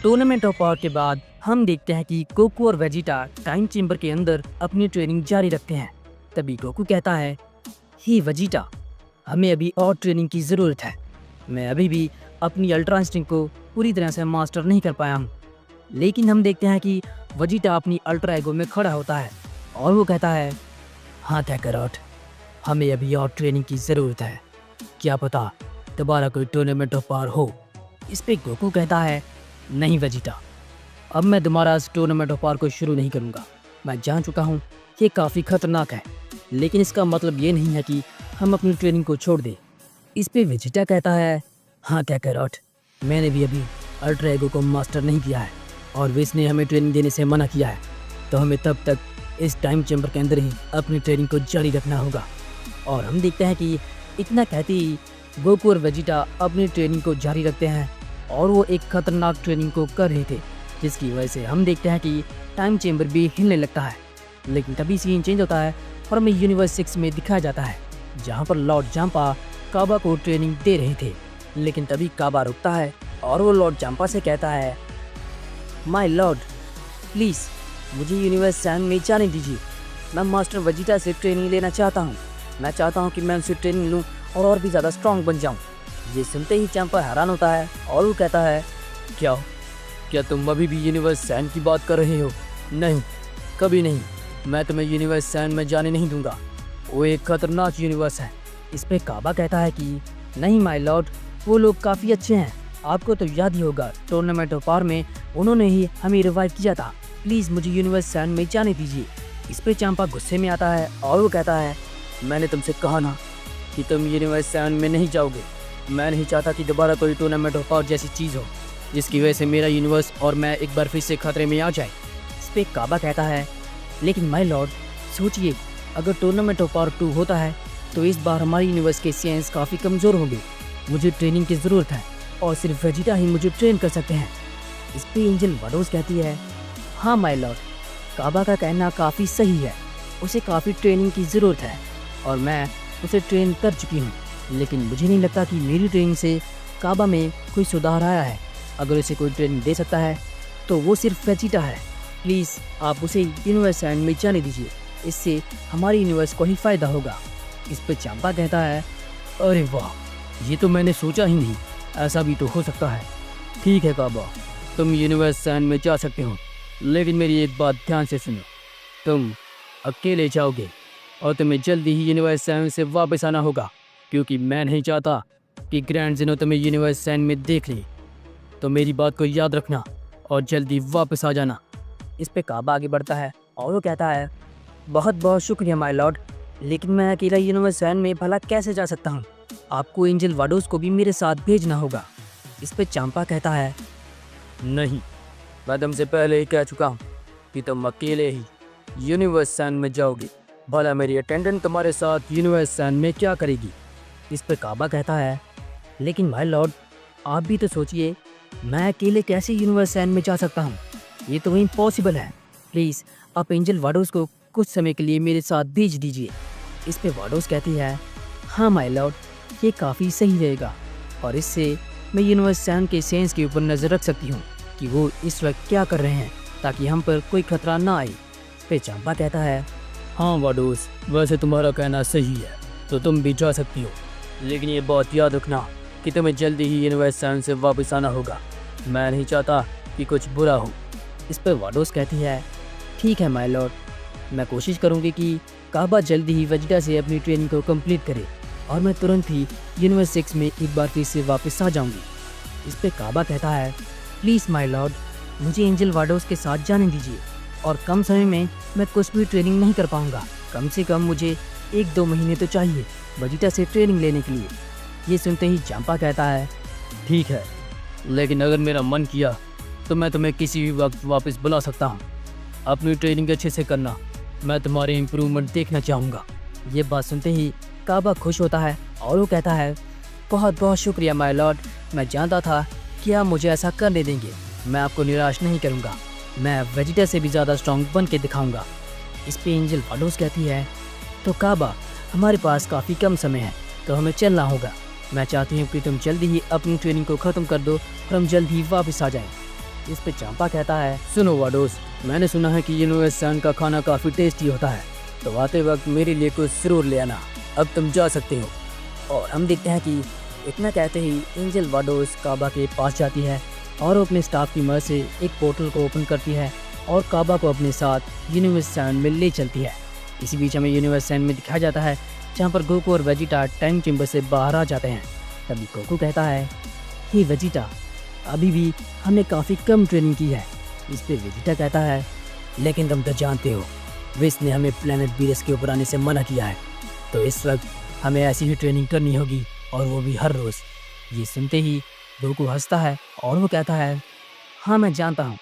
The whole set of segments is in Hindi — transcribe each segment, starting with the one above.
टूर्नामेंट ऑफ पावर के बाद हम देखते हैं कि गोकू और वेजिटा टाइम चेंबर के अंदर अपनी ट्रेनिंग जारी रखते हैं। तभी गोकू कहता है, ही वेजिटा, हमें अभी और ट्रेनिंग की ज़रूरत है। मैं अभी भी अपनी अल्ट्रा इंस्टिंक्ट को पूरी तरह से मास्टर नहीं कर पाया हूँ। लेकिन हम देखते हैं कि वेजिटा अपनी अल्ट्रा एगो में खड़ा होता है और वो कहता है, हाँ काकारोट, हमें अभी और ट्रेनिंग की ज़रूरत है। क्या पता दोबारा कोई टूर्नामेंट ऑफ पावर हो। इस पे गोकू कहता है, नहीं वेजिटा, अब मैं दोबारा इस टूर्नामेंट ऑफ पावर को शुरू नहीं करूँगा। मैं जान चुका हूँ ये काफ़ी खतरनाक है, लेकिन इसका मतलब ये नहीं है कि हम अपनी ट्रेनिंग को छोड़ दें। इस पे वेजिटा कहता है, हाँ काकारोट, मैंने भी अभी अल्ट्रा एगो को मास्टर नहीं किया है और विस ने हमें ट्रेनिंग देने से मना किया है, तो हमें तब तक इस टाइम चैम्बर के अंदर ही अपनी ट्रेनिंग को जारी रखना होगा। और हम देखते हैं कि इतना कहते ही गोकू और वेजिटा अपनी ट्रेनिंग को जारी रखते हैं और वो एक खतरनाक ट्रेनिंग को कर रहे थे, जिसकी वजह से हम देखते हैं कि टाइम चेंबर भी हिलने लगता है। लेकिन तभी सीन चेंज होता है और हमें यूनिवर्स 6 में दिखाया जाता है, जहाँ पर लॉर्ड जाम्पा काबा को ट्रेनिंग दे रहे थे। लेकिन तभी काबा रुकता है और वो लॉर्ड जाम्पा से कहता है, माय लॉर्ड, प्लीज़ मुझे यूनिवर्स 7 में जाने दीजिए। मैं मास्टर वेजिटा से ट्रेनिंग लेना चाहता हूँ। मैं चाहता हूँ कि मैं उनसे ट्रेनिंग लूँ और भी ज़्यादा स्ट्रॉन्ग बन जाऊँ। ये सुनते ही जाम्पा हैरान होता है और वो कहता है, क्या तुम अभी भी यूनिवर्स 7 की बात कर रहे हो? नहीं, कभी नहीं। मैं तुम्हें यूनिवर्स 7 में जाने नहीं दूंगा। वो एक खतरनाक यूनिवर्स है। इस पे काबा कहता है कि नहीं माय लॉर्ड, वो लोग काफ़ी अच्छे हैं। आपको तो याद ही होगा, टूर्नामेंट ऑफ पावर में उन्होंने ही हमें रिवाइव किया था। प्लीज़ मुझे यूनिवर्स 7 में जाने दीजिए। इस पे जाम्पा गुस्से में आता है और वो कहता है, मैंने तुमसे कहा ना कि तुम यूनिवर्स 7 में नहीं जाओगे। मैं नहीं चाहता कि दोबारा कोई टूर्नामेंट ऑफ पावर जैसी चीज़ हो जिसकी वजह से मेरा यूनिवर्स और मैं एक बार फिर से खतरे में आ जाए। इस पे काबा कहता है, लेकिन माय लॉर्ड सोचिए, अगर टूर्नामेंट ऑफ पावर 2 होता है तो इस बार हमारे यूनिवर्स के साइंस काफ़ी कमज़ोर होंगे। मुझे ट्रेनिंग की ज़रूरत है और सिर्फ वेजिटा ही मुझे ट्रेन कर सकते हैं। इस पे एंजल वाडोस कहती है, हाँ माय लॉर्ड, काबा का कहना काफ़ी सही है। उसे काफ़ी ट्रेनिंग की ज़रूरत है और मैं उसे ट्रेन कर चुकी हूँ, लेकिन मुझे नहीं लगता कि मेरी ट्रेनिंग से काबा में कोई सुधार आया है। अगर उसे कोई ट्रेनिंग दे सकता है तो वो सिर्फ वेजिटा है। प्लीज़ आप उसे यूनिवर्स 7 में जाने दीजिए, इससे हमारी यूनिवर्स को ही फ़ायदा होगा। इस पर जाम्पा कहता है, अरे वाह, ये तो मैंने सोचा ही नहीं, ऐसा भी तो हो सकता है। ठीक है काबा, तुम यूनिवर्स 7 में जा सकते हो, लेकिन मेरी एक बात ध्यान से सुनो। तुम अकेले जाओगे और तुम्हें जल्दी ही यूनिवर्स 7 से वापस आना होगा, क्योंकि मैं नहीं चाहता कि ग्रैंड ज़ीनो तुम्हें यूनिवर्स 7 में देख ले। तो मेरी बात को याद रखना और जल्दी वापस आ जाना। इस पे काबा आगे बढ़ता है और वो कहता है, बहुत बहुत शुक्रिया माय लॉर्ड, लेकिन मैं अकेला यूनिवर्स 7 में भला कैसे जा सकता हूँ? आपको एंजल वाडोस को भी मेरे साथ भेजना होगा। इस पे जाम्पा कहता है, नहीं, मैं तुमसे पहले ही कह चुका हूँ कि तुम अकेले ही यूनिवर्स 7 में जाओगे। भला मेरी अटेंडेंट तुम्हारे साथ यूनिवर्स 7 में क्या करेगी? इस पे काबा कहता है, लेकिन माय लॉर्ड आप भी तो सोचिए, मैं अकेले कैसे यूनिवर्स 7 में जा सकता हूँ? ये तो इम्पॉसिबल है। प्लीज़ आप एंजल वाडोस को कुछ समय के लिए मेरे साथ भेज दीजिए। इस पे वाडोस कहती है, हाँ माय लॉर्ड, ये काफ़ी सही रहेगा और इससे मैं यूनिवर्स 7 के सेंस के ऊपर नज़र रख सकती हूँ कि वो इस वक्त क्या कर रहे हैं, ताकि हम पर कोई खतरा ना आए। पे जाम्पा कहता है, हाँ वाडोस, वैसे तुम्हारा कहना सही है, तो तुम भी जा सकती हो, लेकिन ये बात याद रखना कि तुम्हें जल्दी ही यूनिवर्स 7 से वापस आना होगा। मैं नहीं चाहता कि कुछ बुरा हो। इस पर वाडोस कहती है, ठीक है माय लॉर्ड, मैं कोशिश करूँगी कि काबा जल्दी ही वेजिटा से अपनी ट्रेनिंग को कंप्लीट करे और मैं तुरंत ही यूनिवर्स 6 में एक बार फिर से वापस आ जाऊँगी। इस पर काबा कहता है, प्लीज़ माय लॉर्ड, मुझे एंजल वाडोस के साथ जाने दीजिए और कम समय में मैं कुछ भी ट्रेनिंग नहीं कर पाऊँगा। कम से कम मुझे 1-2 महीने तो चाहिए वेजिटा से ट्रेनिंग लेने के लिए। ये सुनते ही जाम्पा कहता है, ठीक है, लेकिन अगर मेरा मन किया तो मैं तुम्हें किसी भी वक्त वापस बुला सकता हूँ। अपनी ट्रेनिंग अच्छे से करना, मैं तुम्हारे इम्प्रूवमेंट देखना चाहूँगा। ये बात सुनते ही काबा खुश होता है और वो कहता है, बहुत बहुत शुक्रिया माय लॉर्ड, मैं जानता था कि आप मुझे ऐसा करने देंगे। मैं आपको निराश नहीं करूँगा, मैं वेजिटा से भी ज़्यादा स्ट्रॉन्ग बन के दिखाऊँगा। इस पे एंजल वाडोस कहती है, तो काबा, हमारे पास काफ़ी कम समय है, तो हमें चलना होगा। मैं चाहती हूँ कि तुम जल्दी ही अपनी ट्रेनिंग को ख़त्म कर दो और हम जल्द ही वापस आ जाएं। इस पे चांपा कहता है, सुनो वाडोस, मैंने सुना है कि यूनिवर्स सन का खाना काफ़ी टेस्टी होता है, तो आते वक्त मेरे लिए कुछ जरूर ले आना। अब तुम जा सकते हो। और हम देखते हैं कि इतना कहते ही एंजल वाडोस काबा के पास जाती है और वो अपने स्टाफ की मदद से एक पोर्टल को ओपन करती है और काबा को अपने साथ यूनिवर्स सन में ले चलती है। इसी बीच हमें यूनिवर्स सन में दिखाया जाता है जहाँ पर गोकू और वेजिटा टाइम चेंबर से बाहर आ जाते हैं। तभी गोकू कहता है, हे वेजिटा, अभी भी हमने काफ़ी कम ट्रेनिंग की है। इस पे वेजिटा कहता है, लेकिन तुम तो जानते हो विस ने हमें प्लेनेट वीरस के ऊपर आने से मना किया है, तो इस वक्त हमें ऐसी ही ट्रेनिंग करनी होगी, और वो भी हर रोज़। ये सुनते ही गोकू हंसता है और वो कहता है, हाँ मैं जानता हूँ,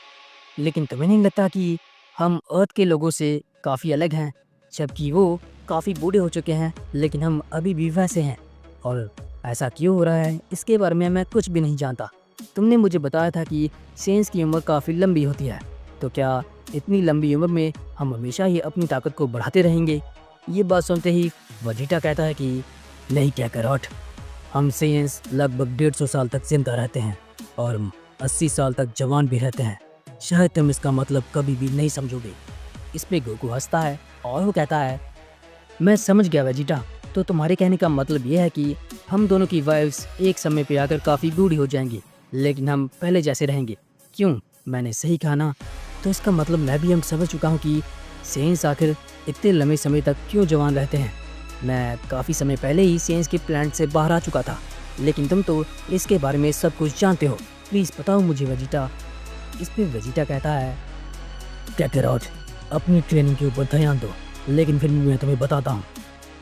लेकिन तुम्हें नहीं लगता कि हम अर्थ के लोगों से काफ़ी अलग हैं, जबकि वो काफ़ी बूढ़े हो चुके हैं, लेकिन हम अभी भी वैसे हैं। और ऐसा क्यों हो रहा है इसके बारे में मैं कुछ भी नहीं जानता। तुमने मुझे बताया था कि सेंस की उम्र काफ़ी लंबी होती है, तो क्या इतनी लंबी उम्र में हम हमेशा ही अपनी ताकत को बढ़ाते रहेंगे? ये बात सुनते ही वेजिटा कहता है कि नहीं कैकरॉट, हम सेंस लगभग 150 साल तक जिंदा रहते हैं और 80 साल तक जवान भी रहते हैं। शायद तुम इसका मतलब कभी भी नहीं समझोगे। इस पे गोकू हंसता है और वो कहता है, मैं समझ गया वेजिटा, तो तुम्हारे कहने का मतलब ये है कि हम दोनों की वाइफ्स एक समय पे आकर काफ़ी बूढ़ी हो जाएंगी, लेकिन हम पहले जैसे रहेंगे। क्यों, मैंने सही कहा ना? तो इसका मतलब मैं भी समझ चुका हूँ कि सेंस आखिर इतने लंबे समय तक क्यों जवान रहते हैं। मैं काफ़ी समय पहले ही सेंस के प्लांट से बाहर आ चुका था, लेकिन तुम तो इसके बारे में सब कुछ जानते हो, प्लीज़ बताओ मुझे वेजिटा। इस पे वेजिटा कहता है, कैकरॉट, अपनी ट्रेनिंग के ऊपर ध्यान दो, लेकिन फिर मैं तुम्हें बताता हूँ,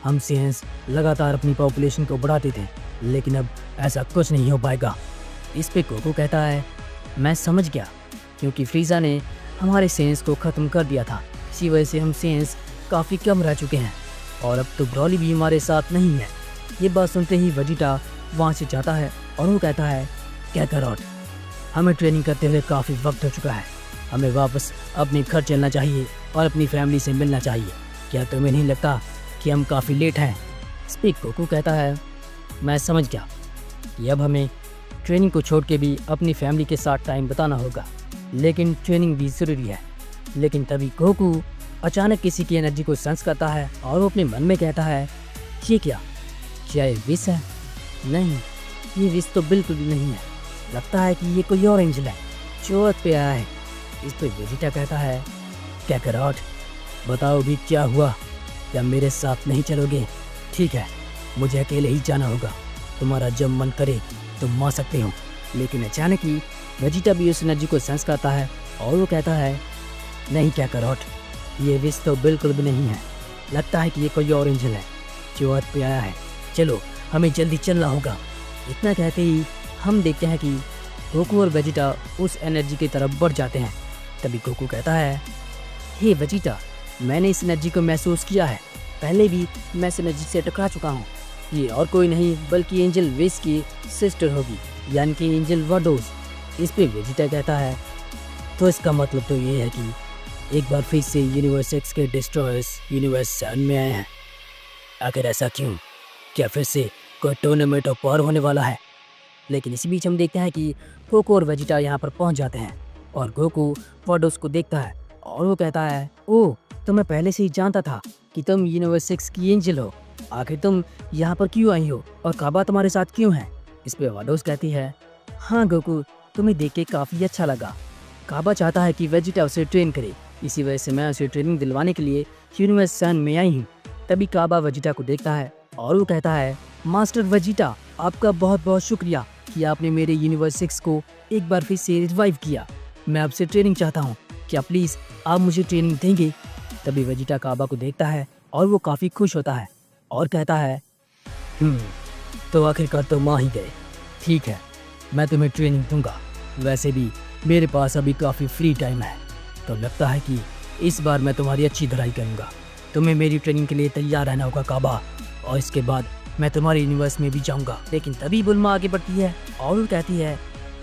हम सेंस लगातार अपनी पॉपुलेशन को बढ़ाते थे, लेकिन अब ऐसा कुछ नहीं हो पाएगा। इस पे गोकू कहता है, मैं समझ गया, क्योंकि फ्रीज़ा ने हमारे सेंस को ख़त्म कर दिया था, इसी वजह से हम सेंस काफ़ी कम रह चुके हैं, और अब तो ब्रॉली भी हमारे साथ नहीं है। ये बात सुनते ही वेजिटा वहाँ से जाता है और वो कहता है, कैकरॉट, हमें ट्रेनिंग करते हुए काफ़ी वक्त हो चुका है, हमें वापस अपने घर चलना चाहिए और अपनी फैमिली से मिलना चाहिए। क्या तुम्हें नहीं लगता कि हम काफ़ी लेट हैं? स्पीक गोकू कहता है, मैं समझ गया कि अब हमें ट्रेनिंग को छोड़ के भी अपनी फैमिली के साथ टाइम बिताना होगा, लेकिन ट्रेनिंग भी ज़रूरी है। लेकिन तभी गोकू अचानक किसी की एनर्जी को सेंस करता है और वो अपने मन में कहता है, ये क्या ये विस है? नहीं, ये विस तो बिल्कुल भी नहीं है, लगता है कि ये कोई और एंजल है जो अर्थ पे आया है। इस पर वेजिटा कहता है, कैकरॉट, बताओ भी क्या हुआ, क्या मेरे साथ नहीं चलोगे? ठीक है, मुझे अकेले ही जाना होगा, तुम्हारा जब मन करे तुम आ सकते हो। लेकिन अचानक ही वेजिटा भी उस एनर्जी को सेंस करता है और वो कहता है, नहीं कैकरॉट, ये विस तो बिल्कुल भी नहीं है, लगता है कि ये कोई और एंजल है जो अर्थ पे आया है, चलो हमें जल्दी चलना होगा। इतना कहते ही हम देखते हैं कि गोकू और वेजिटा उस एनर्जी की तरफ बढ़ जाते हैं। तभी गोकू कहता है, हे वेजिटा, मैंने इस एनर्जी को महसूस किया है, पहले भी मैं इस एनर्जी से टकरा चुका हूँ। ये और कोई नहीं बल्कि एंजल विस की सिस्टर होगी, यानी कि एंजल वाडोस। इस पे वेजिटा कहता है, तो इसका मतलब तो ये है कि एक बार फिर से यूनिवर्स एक्स के डिस्ट्रॉयर्स यूनिवर्स सन में आए हैं। आखिर ऐसा क्यों? क्या फिर से कोई टूर्नामेंट ऑफ पावर होने वाला है? लेकिन इसी बीच हम देखते हैं कि गोकू और वेजिटा यहाँ पर पहुँच जाते हैं और गोकू वाडोस को देखता है और वो कहता है, ओह, तो मैं पहले से ही जानता था कि तुम यूनिवर्स 6 की एंजल हो। आखिर तुम यहाँ पर क्यों आई हो और काबा तुम्हारे साथ क्यों है? इस पे वाडोस कहती है, हाँ गोकू, तुम्हें देख के काफ़ी अच्छा लगा। काबा चाहता है कि वेजिटा उसे ट्रेन करे, इसी वजह से मैं उसे ट्रेनिंग दिलवाने के लिए यूनिवर्स सन में आई हूँ। तभी काबा वेजिटा को देखता है और वो कहता है, मास्टर वेजिटा, आपका बहुत बहुत शुक्रिया कि आपने मेरे यूनिवर्स 6 को एक बार फिर से रिवाइव किया। मैं आपसे ट्रेनिंग चाहता हूँ, क्या प्लीज़ आप मुझे ट्रेनिंग देंगे? तभी वेजिटा काबा को देखता है और वो काफ़ी खुश होता है और कहता है, तो आखिरकार तो माँ ही गए। ठीक है, मैं तुम्हें ट्रेनिंग दूंगा। वैसे भी मेरे पास अभी काफ़ी फ्री टाइम है, तो लगता है कि इस बार मैं तुम्हारी अच्छी धराई करूँगा। तुम्हें मेरी ट्रेनिंग के लिए तैयार रहना होगा काबा, और इसके बाद मैं तुम्हारे यूनिवर्स में भी जाऊँगा। लेकिन तभी बुल्मा आगे बढ़ती है और वो कहती है,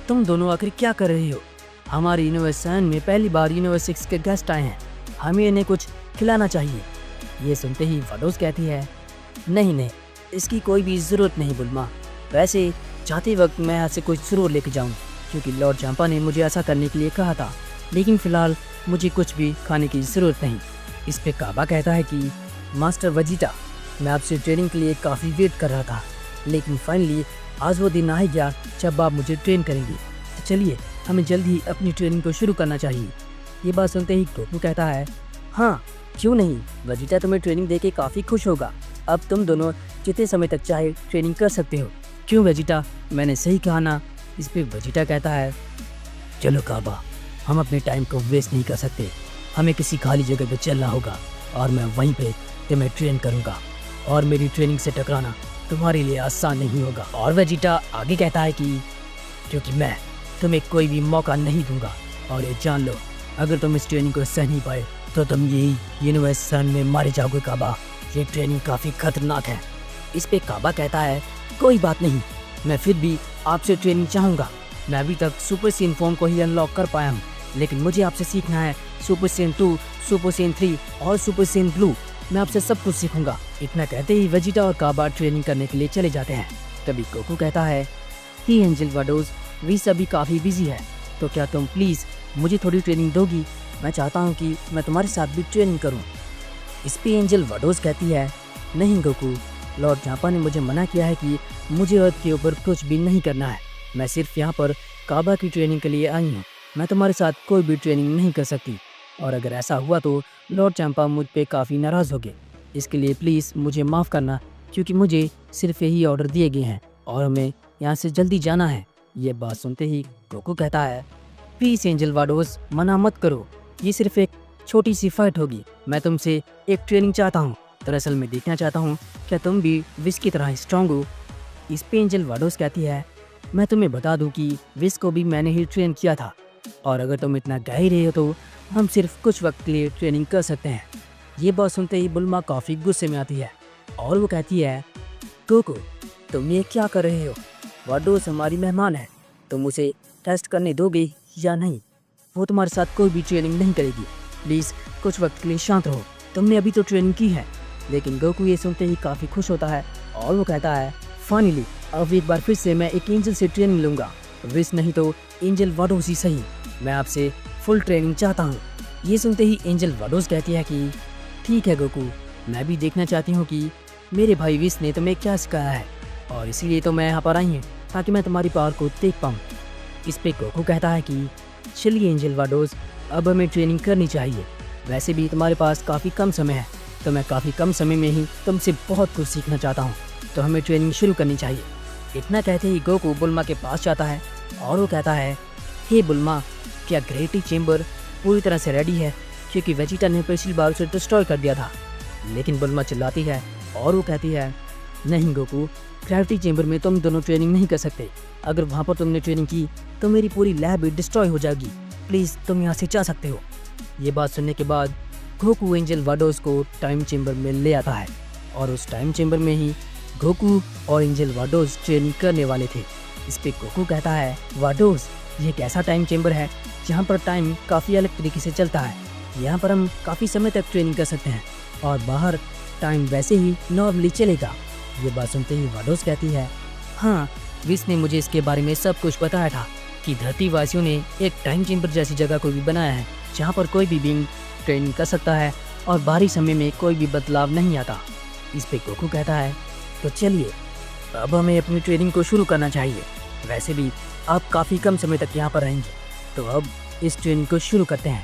तुम दोनों आखिर क्या कर रहे हो? हमारे यूनिवर्स सन में पहली बार यूनिवर्स 6 के गेस्ट आए हैं, हमें इन्हें कुछ खिलाना चाहिए। ये सुनते ही वाडोस कहती है, नहीं, इसकी कोई भी ज़रूरत नहीं बुल्मा, वैसे जाते वक्त मैं यहाँ से कुछ ज़रूर लेके जाऊँ। क्योंकि लॉर्ड जाम्पा ने मुझे ऐसा करने के लिए कहा था, लेकिन फिलहाल मुझे कुछ भी खाने की ज़रूरत नहीं। इस पे काबा कहता है कि मास्टर वेजिटा, मैं आपसे ट्रेनिंग के लिए काफ़ी वेट कर रहा था, लेकिन फाइनली आज वो दिन आ ही गया जब आप मुझे ट्रेन करेंगे। तो चलिए हमें जल्द ही अपनी ट्रेनिंग को शुरू करना चाहिए। ये बात सुनते ही गोकू कहता है, हाँ क्यों नहीं, वेजिटा तुम्हें ट्रेनिंग देके काफ़ी खुश होगा। अब तुम दोनों जितने समय तक चाहे ट्रेनिंग कर सकते हो। क्यों वेजिटा, मैंने सही कहा ना? इस पे वेजिटा कहता है, चलो काबा, हम अपने टाइम को वेस्ट नहीं कर सकते, हमें किसी खाली जगह पे चलना होगा और मैं वहीं पे तुम्हें ट्रेन करूँगा और मेरी ट्रेनिंग से टकराना तुम्हारे लिए आसान नहीं होगा। और वेजिटा आगे कहता है कि क्योंकि मैं तुम्हें कोई भी मौका नहीं दूंगा, और ये जान लो अगर तुम इस ट्रेनिंग को सह नहीं पाए तो तुम यही यूनिवर्सल में मारे जाओगे काबा। ये ट्रेनिंग काफ़ी खतरनाक है। इस पे काबा कहता है, कोई बात नहीं, मैं फिर भी आपसे ट्रेनिंग चाहूँगा। मैं अभी तक सुपर सेन फॉर्म को ही अनलॉक कर पाया हूँ, लेकिन मुझे आपसे सीखना है सुपर सेन 2, सुपर सेन 3 और सुपर सेन ब्लू। मैं आपसे सब कुछ सीखूंगा। इतना कहते ही वेजिटा और काबा ट्रेनिंग करने के लिए चले जाते हैं। तभी गोकू कहता है, ही एंजल वाडोज, वीस अभी काफ़ी बिजी है, तो क्या तुम प्लीज़ मुझे थोड़ी ट्रेनिंग दोगी? मैं चाहता हूँ कि मैं तुम्हारे साथ भी ट्रेनिंग करूँ। इस पे एंजल वाडोज कहती है, नहीं गोकू, लॉर्ड जाम्पा ने मुझे मना किया है कि मुझे अर्थ के ऊपर कुछ भी नहीं करना है। मैं सिर्फ यहाँ पर काबा की ट्रेनिंग के लिए आई हूँ। मैं तुम्हारे साथ कोई भी ट्रेनिंग नहीं कर सकती, और अगर ऐसा हुआ तो लॉर्ड जाम्पा मुझ पे काफ़ी नाराज़ होंगे। इसके लिए प्लीज़ मुझे माफ़ करना, क्योंकि मुझे सिर्फ यही ऑर्डर दिए गए हैं और हमें यहाँ से जल्दी जाना है। ये बात सुनते ही गोकू कहता है, प्लीज़ एंजल वाडोज, मना मत करो, ये सिर्फ एक छोटी सी फाइट होगी। मैं तुमसे एक ट्रेनिंग चाहता हूँ। दरअसल मैं देखना चाहता हूँ क्या तुम भी विस की तरह स्ट्रांग हो। इस पे एंजल वाडोज कहती है, मैं तुम्हें बता दूं कि विस को भी मैंने ही ट्रेन किया था, और अगर तुम इतना कह ही रहे हो तो हम सिर्फ कुछ वक्त के लिए ट्रेनिंग कर सकते हैं। ये बात सुनते ही बुल्मा काफ़ी गुस्से में आती है और वो कहती है, गोकू तुम ये क्या कर रहे हो? वाडोज हमारी मेहमान है, तुम उसे टेस्ट करने दोगे या नहीं? वो तुम्हारे साथ कोई भी ट्रेनिंग नहीं करेगी। प्लीज़ कुछ वक्त के लिए शांत रहो, तुमने अभी तो ट्रेनिंग की है। लेकिन गोकू ये सुनते ही काफ़ी खुश होता है और वो कहता है, फाइनली अब एक बार फिर से मैं एक एंजल से ट्रेनिंग लूँगा, विस नहीं तो एंजल वाडोज ही सही। मैं आपसे फुल ट्रेनिंग चाहता हूँ। ये सुनते ही एंजल वाडोज कहती है कि ठीक है गोकू, मैं भी देखना चाहती हूँ कि मेरे भाई विस ने तुम्हें क्या सिखाया है, और इसीलिए तो मैं यहाँ पर आई हूँ ताकि मैं तुम्हारी पावर को देख पाऊँ। इस पे गोकू कहता है कि चलिए एंजल वाडोज, अब हमें ट्रेनिंग करनी चाहिए। वैसे भी तुम्हारे पास काफ़ी कम समय है, तो मैं काफ़ी कम समय में ही तुमसे बहुत कुछ सीखना चाहता हूँ, तो हमें ट्रेनिंग शुरू करनी चाहिए। इतना कहते ही गोकू बुल्मा के पास जाता है और वो कहता है, हे बुल्मा, क्या ग्रेविटी चेंबर पूरी तरह से रेडी है? क्योंकि वेजिटा ने पिछली बार उसे डिस्ट्रॉय कर दिया था। लेकिन बुल्मा चिल्लाती है और वो कहती है, नहीं गोकू, ग्रेविटी चेंबर में तुम दोनों ट्रेनिंग नहीं कर सकते। अगर वहाँ पर तुमने ट्रेनिंग की तो मेरी पूरी लैब भी डिस्ट्रॉय हो जाएगी। प्लीज़ तुम यहाँ से जा सकते हो। ये बात सुनने के बाद गोकू एंजल वाडोज को टाइम चेंबर में ले आता है, और उस टाइम चेंबर में ही गोकू और एंजल वाडोज ट्रेनिंग करने वाले थे। इस पे गोकू कहता है, वाडोज, ये एक ऐसा टाइम चेंबर है जहाँ पर टाइम काफ़ी अलग तरीके से चलता है। यहाँ पर हम काफ़ी समय तक ट्रेनिंग कर सकते हैं और बाहर टाइम वैसे ही नॉर्मली चलेगा। ये बात सुनते ही वाडोज कहती है, हाँ, विस ने मुझे इसके बारे में सब कुछ बताया था कि धरतीवासियों ने एक टाइम चेंबर जैसी जगह को भी बनाया है जहाँ पर कोई भी बीइंग ट्रेनिंग कर सकता है और बाहरी समय में कोई भी बदलाव नहीं आता। इस पे गोकू कहता है, तो चलिए अब हमें अपनी ट्रेनिंग को शुरू करना चाहिए। वैसे भी आप काफ़ी कम समय तक यहाँ पर रहेंगे, तो अब इस ट्रेनिंग को शुरू करते हैं।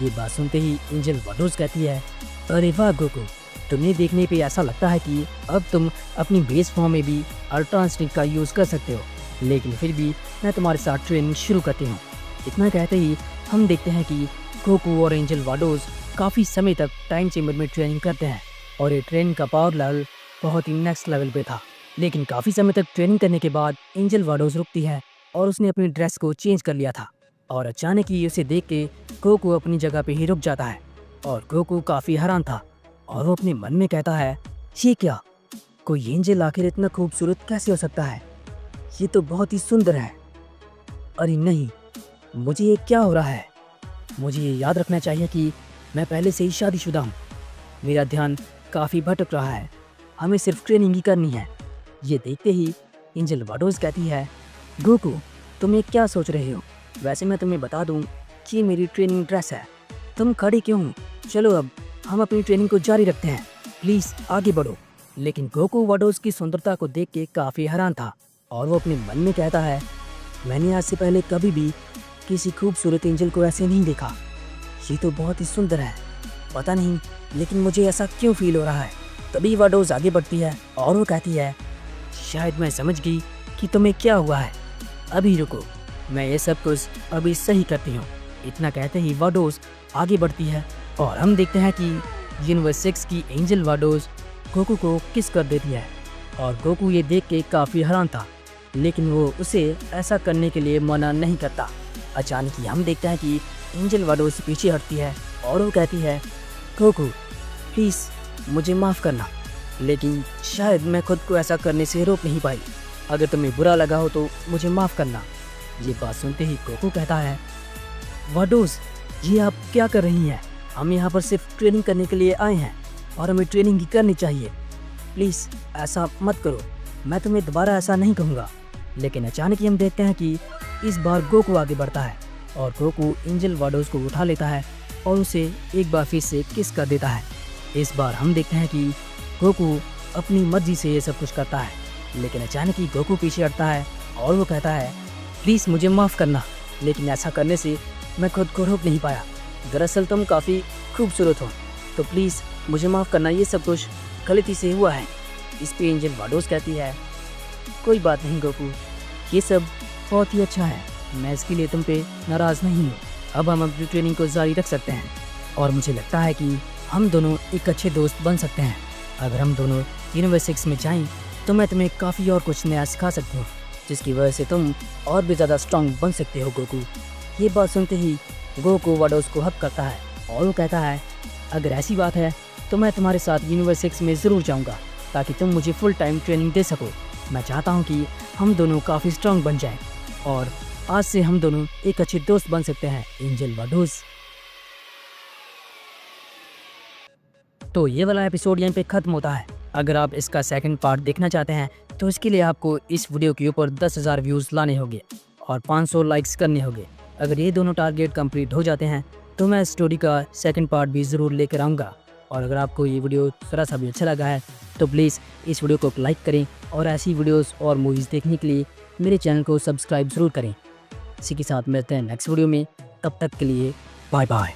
ये बात सुनते ही एंजल वाडोज कहती है, अरे वाह गोकू, तुम्हें देखने पे ऐसा लगता है कि अब तुम अपनी बेस फॉर्म में भी अल्ट्रा इंस्टिंक्ट का यूज़ कर सकते हो, लेकिन फिर भी मैं तुम्हारे साथ ट्रेनिंग शुरू करती हूँ। इतना कहते ही हम देखते हैं कि गोकू और एंजल वाडोज काफ़ी समय तक टाइम चेंबर में ट्रेनिंग करते हैं, और ये ट्रेनिंग का पावर लेवल बहुत ही नेक्स्ट लेवल पे था। लेकिन काफ़ी समय तक ट्रेनिंग करने के बाद एंजल वाडोज रुकती है और उसने अपनी ड्रेस को चेंज कर लिया था, और अचानक ही उसे देख के गोकू अपनी जगह पे ही रुक जाता है, और गोकू काफ़ी हैरान था और वो अपने मन में कहता है, ये क्या, कोई एंजल आखिर इतना खूबसूरत कैसे हो सकता है? ये तो बहुत ही सुंदर है। अरे नहीं, मुझे ये क्या हो रहा है? मुझे ये याद रखना चाहिए कि मैं पहले से ही शादीशुदा हूँ। मेरा ध्यान काफ़ी भटक रहा है, हमें सिर्फ ट्रेनिंग ही करनी है। ये देखते ही एंजल वाडोज कहती है, गोकू, तुम ये क्या सोच रहे हो? वैसे मैं तुम्हें बता दूं कि ये मेरी ट्रेनिंग ड्रेस है। तुम खड़ी क्यों हो? चलो अब हम अपनी ट्रेनिंग को जारी रखते हैं। प्लीज़ आगे बढ़ो। लेकिन गोकू वाडोस की सुंदरता को देख के काफ़ी हैरान था और वो अपने मन में कहता है, मैंने आज से पहले कभी भी किसी खूबसूरत एंजल को ऐसे नहीं देखा। ये तो बहुत ही सुंदर है। पता नहीं लेकिन मुझे ऐसा क्यों फील हो रहा है। तभी वाडोस आगे बढ़ती है और वो कहती है, शायद मैं समझ गई कि तुम्हें क्या हुआ है। अभी रुको, मैं ये सब कुछ अभी सही करती हूँ। इतना कहते ही वाडोस आगे बढ़ती है और हम देखते हैं कि यूनिवर्स 6 की एंजल वाडोस गोकू को किस कर देती है और गोकू ये देख के काफ़ी हैरान था, लेकिन वो उसे ऐसा करने के लिए मना नहीं करता। अचानक ही हम देखते हैं कि एंजल वाडोस पीछे हटती है और वो कहती है, गोकू प्लीज़ मुझे माफ़ करना, लेकिन शायद मैं खुद को ऐसा करने से रोक नहीं पाई। अगर तुम्हें बुरा लगा हो तो मुझे माफ़ करना। ये बात सुनते ही गोकू कहता है, वाडोस ये आप क्या कर रही हैं? हम यहाँ पर सिर्फ ट्रेनिंग करने के लिए आए हैं और हमें ट्रेनिंग ही करनी चाहिए। प्लीज़ ऐसा मत करो, मैं तुम्हें दोबारा ऐसा नहीं कहूँगा। लेकिन अचानक ही हम देखते हैं कि इस बार गोकू आगे बढ़ता है और गोकू एंजल वाडोस को उठा लेता है और उसे एक बार फिर से किस कर देता है। इस बार हम देखते हैं कि गोकू अपनी मर्जी से ये सब कुछ करता है, लेकिन अचानक ही गोकू पीछे हटता है और वो कहता है, प्लीज़ मुझे माफ़ करना, लेकिन ऐसा करने से मैं खुद को रोक नहीं पाया। दरअसल तुम काफ़ी खूबसूरत हो, तो प्लीज़ मुझे माफ़ करना, ये सब कुछ गलती से हुआ है। इस पे एंजल वाडोस कहती है, कोई बात नहीं गोकू, ये सब बहुत ही अच्छा है, मैं इसके लिए तुम पे नाराज़ नहीं हूँ। अब हम अपनी ट्रेनिंग को जारी रख सकते हैं और मुझे लगता है कि हम दोनों एक अच्छे दोस्त बन सकते हैं। अगर हम दोनों यूनिवर्स 6 में जाएं तो मैं तुम्हें काफ़ी और कुछ नया सिखा सकती हूँ, जिसकी वजह से तुम और भी ज़्यादा स्ट्रांग बन सकते हो गोकू। ये बात सुनते ही गोकू वाडोस को हक करता है और वो कहता है, अगर ऐसी बात है तो मैं तुम्हारे साथ यूनिवर्स 6 में ज़रूर जाऊँगा, ताकि तुम मुझे फुल टाइम ट्रेनिंग दे सको। मैं चाहता हूँ कि हम दोनों काफ़ी स्ट्रांग बन जाएं और आज से हम दोनों एक अच्छे दोस्त बन सकते हैं एंजल वाडोस। तो ये वाला एपिसोड यहीं पे ख़त्म होता है। अगर आप इसका सेकंड पार्ट देखना चाहते हैं तो इसके लिए आपको इस वीडियो के ऊपर 10,000 व्यूज़ लाने होंगे और 500 लाइक्स करने होंगे। अगर ये दोनों टारगेट कंप्लीट हो जाते हैं तो मैं स्टोरी का सेकंड पार्ट भी ज़रूर लेकर आऊँगा। और अगर आपको ये वीडियो थोड़ा सा भी अच्छा लगा है तो प्लीज़ इस वीडियो को लाइक करें और ऐसी वीडियोस और मूवीज़ देखने के लिए मेरे चैनल को सब्सक्राइब ज़रूर करें। इसी के साथ मिलते हैं नेक्स्ट वीडियो में, तब तक के लिए बाय बाय।